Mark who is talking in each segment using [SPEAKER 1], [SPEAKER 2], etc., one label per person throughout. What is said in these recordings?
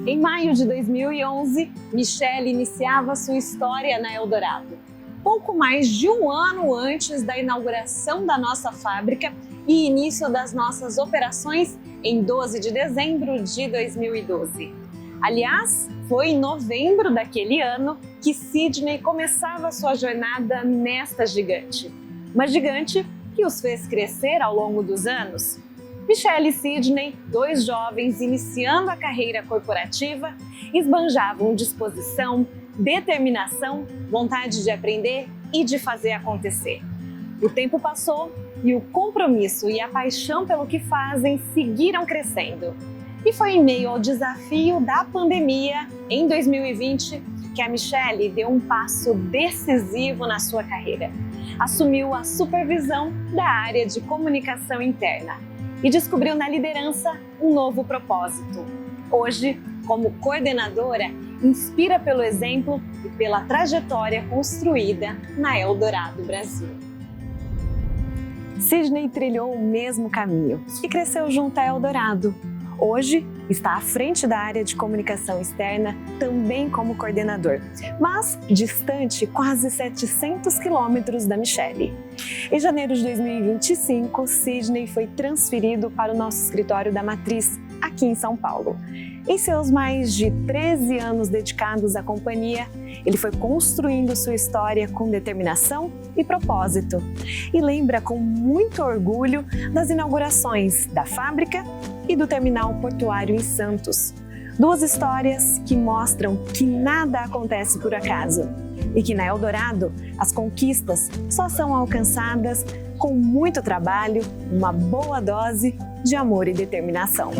[SPEAKER 1] Em maio de 2011, Michele iniciava sua história na Eldorado. Pouco mais de um ano antes da inauguração da nossa fábrica e início das nossas operações em 12 de dezembro de 2012. Aliás, foi em novembro daquele ano que Sidney começava sua jornada nesta gigante. Uma gigante que os fez crescer ao longo dos anos. Michele e Sidney, dois jovens iniciando a carreira corporativa, esbanjavam disposição, determinação, vontade de aprender e de fazer acontecer. O tempo passou e o compromisso e a paixão pelo que fazem seguiram crescendo. E foi em meio ao desafio da pandemia, em 2020, que a Michele deu um passo decisivo na sua carreira. Assumiu a supervisão da área de comunicação interna e descobriu na liderança um novo propósito. Hoje, como coordenadora, inspira pelo exemplo e pela trajetória construída na Eldorado Brasil. Sidney trilhou o mesmo caminho e cresceu junto à Eldorado. Hoje, está à frente da área de comunicação externa, também como coordenador, mas distante quase 700 quilômetros da Michele. Em janeiro de 2025, Sidney foi transferido para o nosso escritório da Matriz, aqui em São Paulo. Em seus mais de 13 anos dedicados à companhia, ele foi construindo sua história com determinação e propósito. E lembra com muito orgulho das inaugurações da fábrica e do terminal portuário em Santos. Duas histórias que mostram que nada acontece por acaso e que na Eldorado as conquistas só são alcançadas com muito trabalho, uma boa dose de amor e determinação.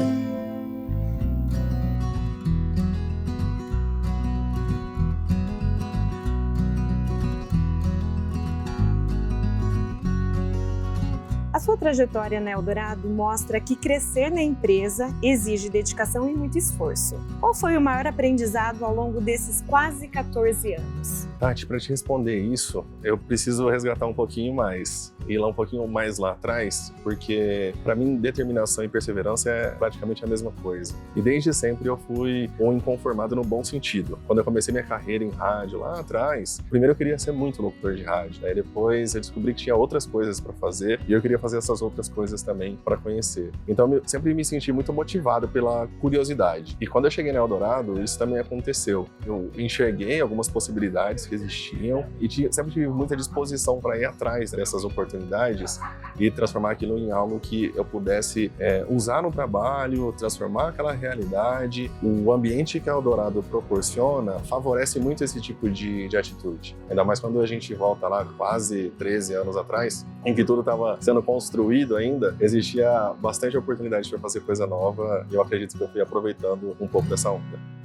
[SPEAKER 1] A sua trajetória na Eldorado mostra que crescer na empresa exige dedicação e muito esforço. Qual foi o maior aprendizado ao longo desses quase 14 anos?
[SPEAKER 2] Tati, para te responder isso, eu preciso resgatar um pouquinho mais, ir lá um pouquinho mais lá atrás, porque para mim determinação e perseverança é praticamente a mesma coisa. E desde sempre eu fui um inconformado no bom sentido. Quando eu comecei minha carreira em rádio lá atrás, primeiro eu queria ser muito locutor de rádio, aí depois eu descobri que tinha outras coisas para fazer e eu queria fazer essas outras coisas também para conhecer. Então eu sempre me senti muito motivado pela curiosidade. E quando eu cheguei na Eldorado, isso também aconteceu. Eu enxerguei algumas possibilidades que existiam e sempre tive muita disposição para ir atrás dessas oportunidades e transformar aquilo em algo que eu pudesse usar no trabalho, transformar aquela realidade. O ambiente que a Eldorado proporciona favorece muito esse tipo de atitude. Ainda mais quando a gente volta lá quase 13 anos atrás, em que tudo estava sendo construído ainda, existia bastante oportunidade para fazer coisa nova e eu acredito que eu fui aproveitando um pouco dessa onda.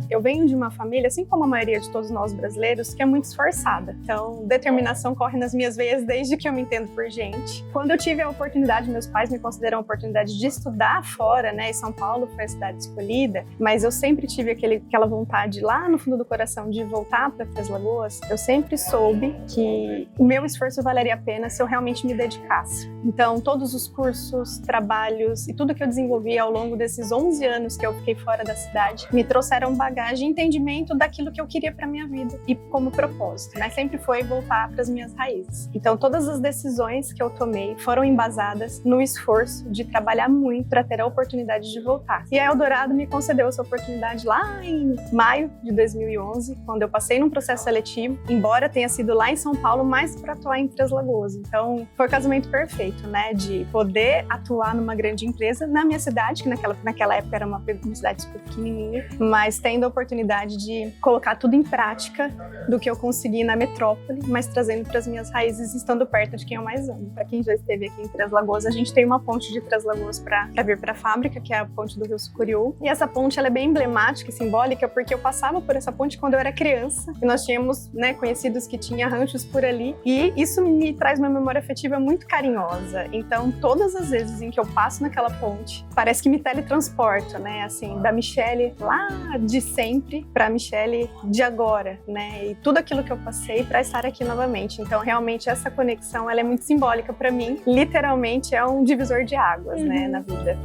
[SPEAKER 3] Eu venho de uma família, assim como a maioria de todos nós brasileiros, que é muito esforçada. Então, determinação corre nas minhas veias desde que eu me entendo por gente. Quando eu tive a oportunidade, meus pais me consideram a oportunidade de estudar fora, né? E São Paulo foi a cidade escolhida, mas eu sempre tive aquela vontade lá no fundo do coração de voltar para Três Lagoas. Eu sempre soube que o meu esforço valeria a pena se eu realmente me dedicasse. Então, todos os cursos, trabalhos e tudo que eu desenvolvi ao longo desses 11 anos que eu fiquei fora da cidade me trouxeram bagagem de entendimento daquilo que eu queria para minha vida e como propósito, né? Sempre foi voltar para as minhas raízes. Então, todas as decisões que eu tomei foram embasadas no esforço de trabalhar muito para ter a oportunidade de voltar. E a Eldorado me concedeu essa oportunidade lá em maio de 2011, quando eu passei num processo seletivo, embora tenha sido lá em São Paulo, mas para atuar em Três Lagoas. Então, foi o casamento perfeito, né? De poder atuar numa grande empresa na minha cidade, que naquela época era uma cidade super pequenininha, mas tendo a oportunidade de colocar tudo em prática do que eu consegui na metrópole, mas trazendo para as minhas raízes, estando perto de quem eu mais amo. Para quem já esteve aqui em Três Lagoas, a gente tem uma ponte de Três Lagoas para vir para a fábrica, que é a ponte do Rio Sucuriú. E essa ponte ela é bem emblemática e simbólica, porque eu passava por essa ponte quando eu era criança e nós tínhamos, né, conhecidos que tinham ranchos por ali, e isso me traz uma memória afetiva muito carinhosa. casa. Então, todas as vezes em que eu passo naquela ponte, parece que me teletransporto, né? Assim, da Michelle lá de sempre para a Michelle de agora, né? E tudo aquilo que eu passei para estar aqui novamente. Então, realmente, essa conexão, ela é muito simbólica para mim. Literalmente, é um divisor de águas, né, na vida.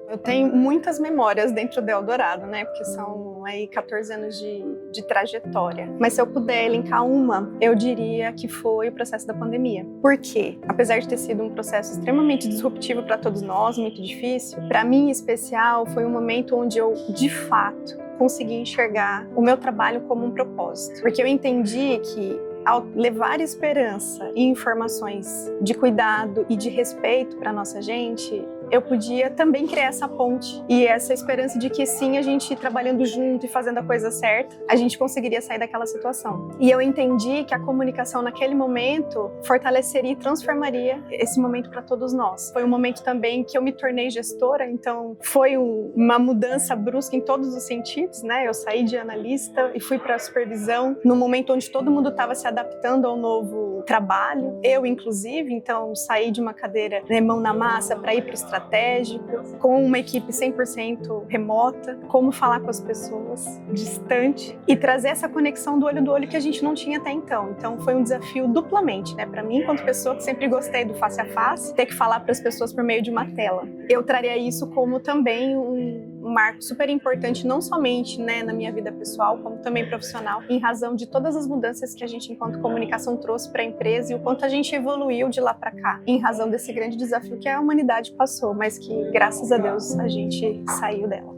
[SPEAKER 3] Eu tenho muitas memórias dentro do Eldorado, né? Porque são aí 14 anos de trajetória. Mas se eu puder elencar uma, eu diria que foi o processo da pandemia. Por quê? Apesar de ter sido um processo extremamente disruptivo para todos nós, muito difícil, para mim em especial foi um momento onde eu, de fato, consegui enxergar o meu trabalho como um propósito. Porque eu entendi que ao levar esperança e informações de cuidado e de respeito para nossa gente, eu podia também criar essa ponte e essa esperança de que sim, a gente trabalhando junto e fazendo a coisa certa, a gente conseguiria sair daquela situação. E eu entendi que a comunicação naquele momento fortaleceria e transformaria esse momento para todos nós. Foi um momento também que eu me tornei gestora, então foi uma mudança brusca em todos os sentidos, né? Eu saí de analista e fui para a supervisão no momento onde todo mundo estava se adaptando ao novo trabalho, eu inclusive, então saí de uma cadeira, né, mão na massa para ir para o estratégico, com uma equipe 100% remota, como falar com as pessoas, distante, e trazer essa conexão do olho que a gente não tinha até então. Então foi um desafio duplamente, né? Para mim, enquanto pessoa que sempre gostei do face a face, ter que falar para as pessoas por meio de uma tela. Eu traria isso como também um marco super importante, não somente, né, na minha vida pessoal, como também profissional, em razão de todas as mudanças que a gente, enquanto comunicação, trouxe para a empresa e o quanto a gente evoluiu de lá para cá, em razão desse grande desafio que a humanidade passou, mas que, graças a Deus, a gente saiu dela.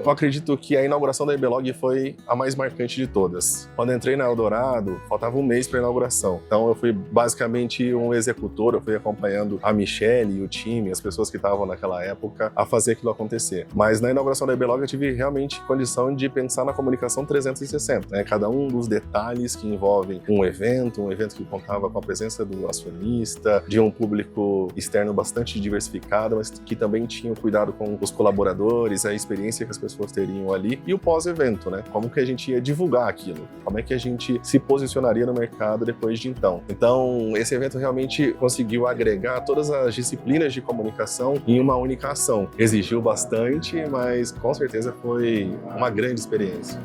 [SPEAKER 2] Eu acredito que a inauguração da IBlog foi a mais marcante de todas. Quando entrei na Eldorado, faltava um mês para a inauguração. Então eu fui basicamente um executor, eu fui acompanhando a Michelle e o time, as pessoas que estavam naquela época, a fazer aquilo acontecer. Mas na inauguração da IBlog eu tive realmente condição de pensar na comunicação 360, né? Cada um dos detalhes que envolvem um evento que contava com a presença do acionista, de um público externo bastante diversificado, mas que também tinha o cuidado com os colaboradores, a experiência que as pessoas teriam ali, e o pós-evento, né? Como que a gente ia divulgar aquilo? Como é que a gente se posicionaria no mercado depois de então? Então, esse evento realmente conseguiu agregar todas as disciplinas de comunicação em uma única ação. Exigiu bastante, mas com certeza foi uma grande experiência.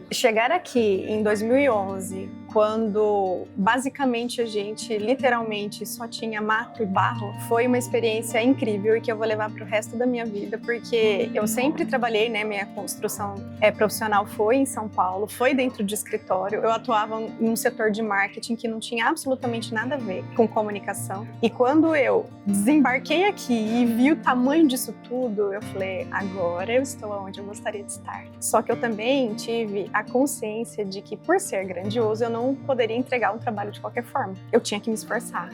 [SPEAKER 3] Chegar aqui em 2011, quando basicamente a gente literalmente só tinha mato e barro, foi uma experiência incrível e que eu vou levar para o resto da minha vida, porque eu sempre trabalhei, né, minha construção profissional foi em São Paulo, foi dentro de escritório, eu atuava em um setor de marketing que não tinha absolutamente nada a ver com comunicação, e quando eu desembarquei aqui e vi o tamanho disso tudo, eu falei, agora eu estou onde eu gostaria de estar. Só que eu também tive a consciência de que, por ser grandioso, eu não poderia entregar um trabalho de qualquer forma. Eu tinha que me esforçar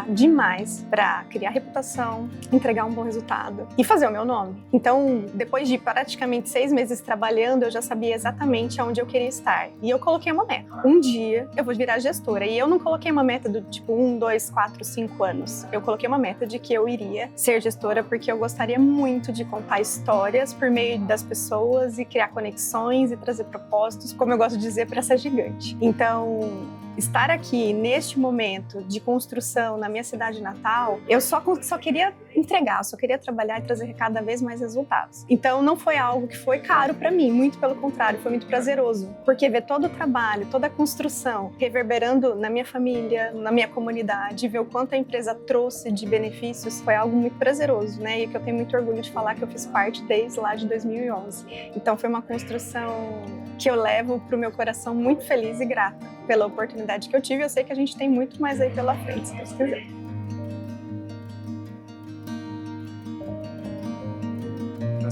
[SPEAKER 3] demais para criar reputação, entregar um bom resultado e fazer o meu nome. Então, depois de praticamente 6 meses trabalhando, eu já sabia exatamente aonde eu queria estar. E eu coloquei uma meta. Um dia eu vou virar gestora. E eu não coloquei uma meta do tipo 1, 2, 4, 5 anos. Eu coloquei uma meta de que eu iria ser gestora porque eu gostaria muito de contar histórias por meio das pessoas e criar conexões e trazer propósitos, como eu gosto de dizer, para essa gigante. Então, estar aqui neste momento de construção na minha cidade natal, eu só queria entregar, só queria trabalhar e trazer cada vez mais resultados. Então não foi algo que foi caro para mim, muito pelo contrário, foi muito prazeroso, porque ver todo o trabalho, toda a construção reverberando na minha família, na minha comunidade, ver o quanto a empresa trouxe de benefícios, foi algo muito prazeroso, né? E que eu tenho muito orgulho de falar que eu fiz parte desde lá de 2011. Então foi uma construção que eu levo para o meu coração muito feliz e grata pela oportunidade que eu tive. Eu sei que a gente tem muito mais aí pela frente, se Deus quiser.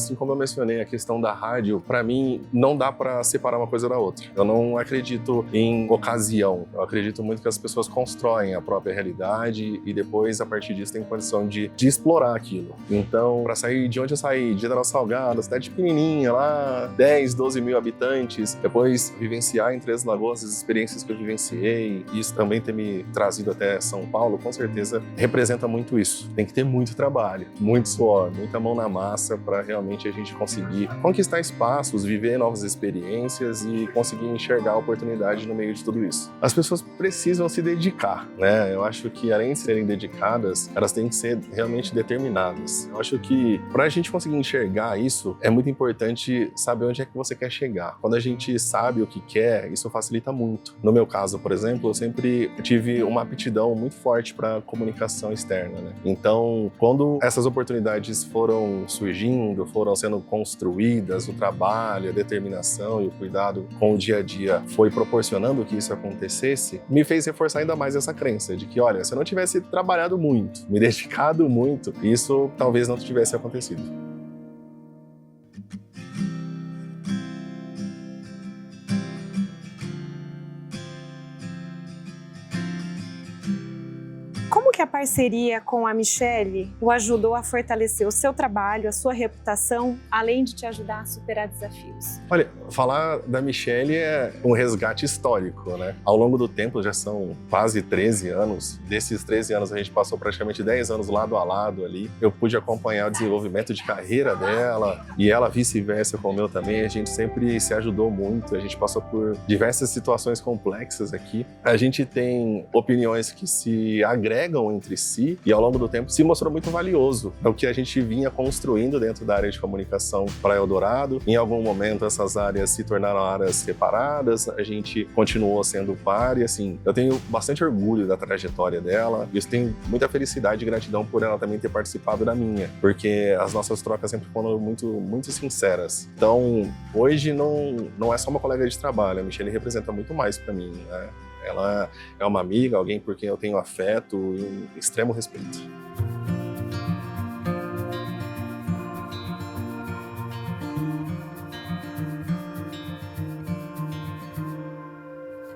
[SPEAKER 2] assim como eu mencionei a questão da rádio, para mim não dá para separar uma coisa da outra. Eu não acredito em ocasião. Eu acredito muito que as pessoas constroem a própria realidade e depois, a partir disso, tem condição de explorar aquilo. Então, para sair de onde eu saí, de General Salgado, cidade pequenininha lá, 10, 12 mil habitantes, depois vivenciar em Três Lagoas as experiências que eu vivenciei, e isso também ter me trazido até São Paulo, com certeza representa muito isso. Tem que ter muito trabalho, muito suor, muita mão na massa para realmente a gente conseguir conquistar espaços, viver novas experiências e conseguir enxergar a oportunidade no meio de tudo isso. As pessoas precisam se dedicar, né? Eu acho que além de serem dedicadas, elas têm que ser realmente determinadas. Eu acho que para a gente conseguir enxergar isso, é muito importante saber onde é que você quer chegar. Quando a gente sabe o que quer, isso facilita muito. No meu caso, por exemplo, eu sempre tive uma aptidão muito forte para comunicação externa, né? Então, quando essas oportunidades foram surgindo, foram sendo construídas, o trabalho, a determinação e o cuidado com o dia a dia foi proporcionando que isso acontecesse, me fez reforçar ainda mais essa crença de que, olha, se eu não tivesse trabalhado muito, me dedicado muito, isso talvez não tivesse acontecido.
[SPEAKER 1] Como que a parceria com a Michele o ajudou a fortalecer o seu trabalho, a sua reputação, além de te ajudar a superar desafios?
[SPEAKER 2] Olha, falar da Michele é um resgate histórico, né? Ao longo do tempo, já são quase 13 anos. Desses 13 anos, a gente passou praticamente 10 anos lado a lado ali. Eu pude acompanhar o desenvolvimento de carreira dela e ela vice-versa com o meu também. A gente sempre se ajudou muito. A gente passou por diversas situações complexas aqui. A gente tem opiniões que se agregam entre si e ao longo do tempo se mostrou muito valioso. É o que a gente vinha construindo dentro da área de comunicação para Eldorado. Em algum momento essas áreas se tornaram áreas separadas, a gente continuou sendo par e assim, eu tenho bastante orgulho da trajetória dela e eu tenho muita felicidade e gratidão por ela também ter participado da minha, porque as nossas trocas sempre foram muito sinceras. Então, hoje não é só uma colega de trabalho, a Michele representa muito mais para mim, né? Ela é uma amiga, alguém por quem eu tenho afeto e um extremo respeito.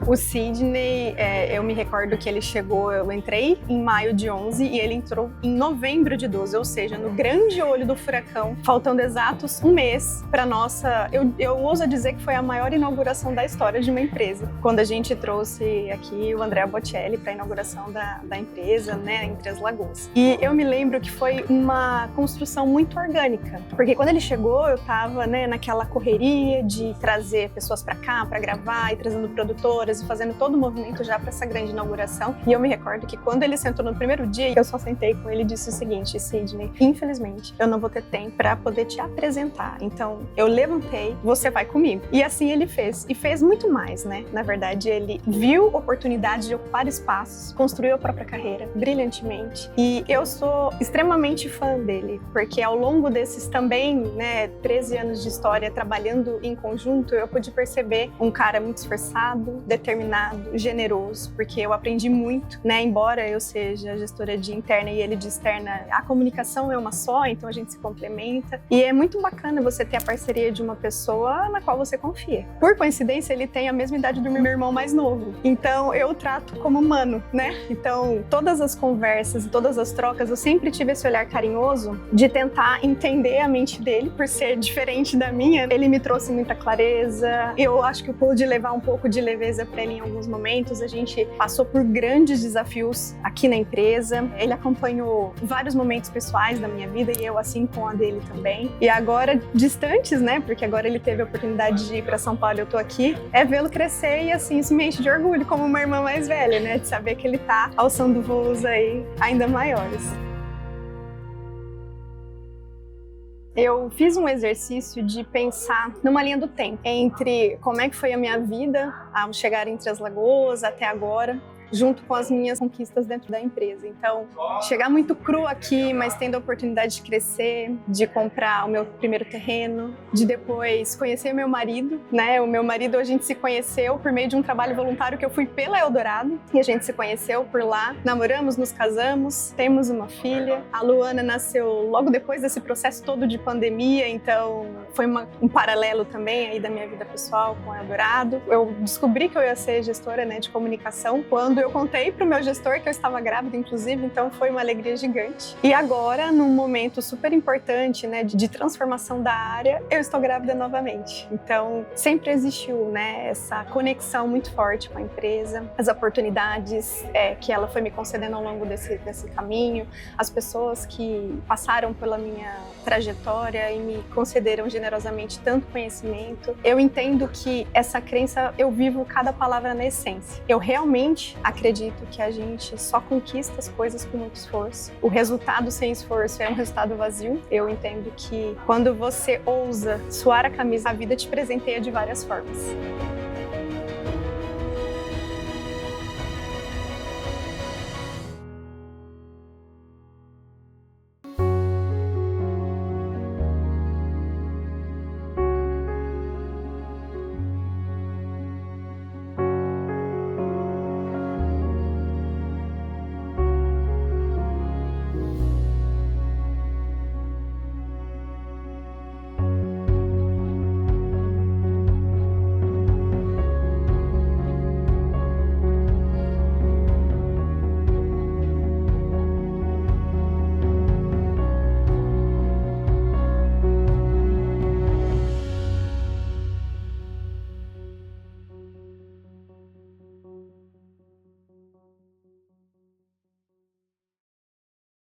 [SPEAKER 3] O Sidney, eu me recordo que ele chegou, eu entrei em maio de 11 e ele entrou em novembro de 12, ou seja, no grande olho do furacão, faltando exatos um mês para nossa, eu ouso dizer que foi a maior inauguração da história de uma empresa, quando a gente trouxe aqui o Andrea Bocelli para a inauguração da empresa, né, em Três Lagoas. E eu me lembro que foi uma construção muito orgânica, porque quando ele chegou, eu estava, né, naquela correria de trazer pessoas para cá, para gravar e trazendo produtoras, e fazendo todo o movimento já para essa grande inauguração. E eu me recordo que quando ele sentou no primeiro dia, eu só sentei com ele e disse o seguinte: Sidney, infelizmente, eu não vou ter tempo para poder te apresentar. Então, eu levantei, você vai comigo. E assim ele fez. E fez muito mais, né? Na verdade, ele viu oportunidade de ocupar espaços, construiu a própria carreira brilhantemente. E eu sou extremamente fã dele, porque ao longo desses também, né, 13 anos de história trabalhando em conjunto, eu pude perceber um cara muito esforçado, determinado, generoso, porque eu aprendi muito, né? Embora eu seja gestora de interna e ele de externa, a comunicação é uma só, então a gente se complementa. E é muito bacana você ter a parceria de uma pessoa na qual você confia. Por coincidência, ele tem a mesma idade do meu irmão mais novo. Então eu o trato como humano, né? Então todas as conversas e todas as trocas, eu sempre tive esse olhar carinhoso de tentar entender a mente dele, por ser diferente da minha. Ele me trouxe muita clareza. Eu acho que eu pude levar um pouco de leveza para ele em alguns momentos. A gente passou por grandes desafios aqui na empresa. Ele acompanhou vários momentos pessoais da minha vida e eu assim com a dele também. E agora, distantes, né? Porque agora ele teve a oportunidade de ir para São Paulo e eu tô aqui. É vê-lo crescer e assim, isso me enche de orgulho como uma irmã mais velha, né? De saber que ele tá alçando voos aí ainda maiores. Eu fiz um exercício de pensar numa linha do tempo, entre como é que foi a minha vida ao chegar em Três Lagoas até agora, junto com as minhas conquistas dentro da empresa. Então, chegar muito cru aqui, mas tendo a oportunidade de crescer, de comprar o meu primeiro terreno, de depois conhecer o meu marido, né? O meu marido, a gente se conheceu por meio de um trabalho voluntário que eu fui pela Eldorado, e a gente se conheceu por lá, namoramos, nos casamos, temos uma filha. A Luana nasceu logo depois desse processo todo de pandemia, então foi um paralelo também aí da minha vida pessoal com a Eldorado. Eu descobri que eu ia ser gestora, né, de comunicação quando eu contei para o meu gestor que eu estava grávida, inclusive, então foi uma alegria gigante. E agora, num momento super importante, né, de transformação da área, eu estou grávida novamente. Então, sempre existiu, né, essa conexão muito forte com a empresa, as oportunidades que ela foi me concedendo ao longo desse caminho, as pessoas que passaram pela minha trajetória e me concederam generosamente tanto conhecimento. Eu entendo que essa crença, eu vivo cada palavra na essência. Eu realmente acredito que a gente só conquista as coisas com muito esforço. O resultado sem esforço é um resultado vazio. Eu entendo que quando você ousa suar a camisa, a vida te presenteia de várias formas.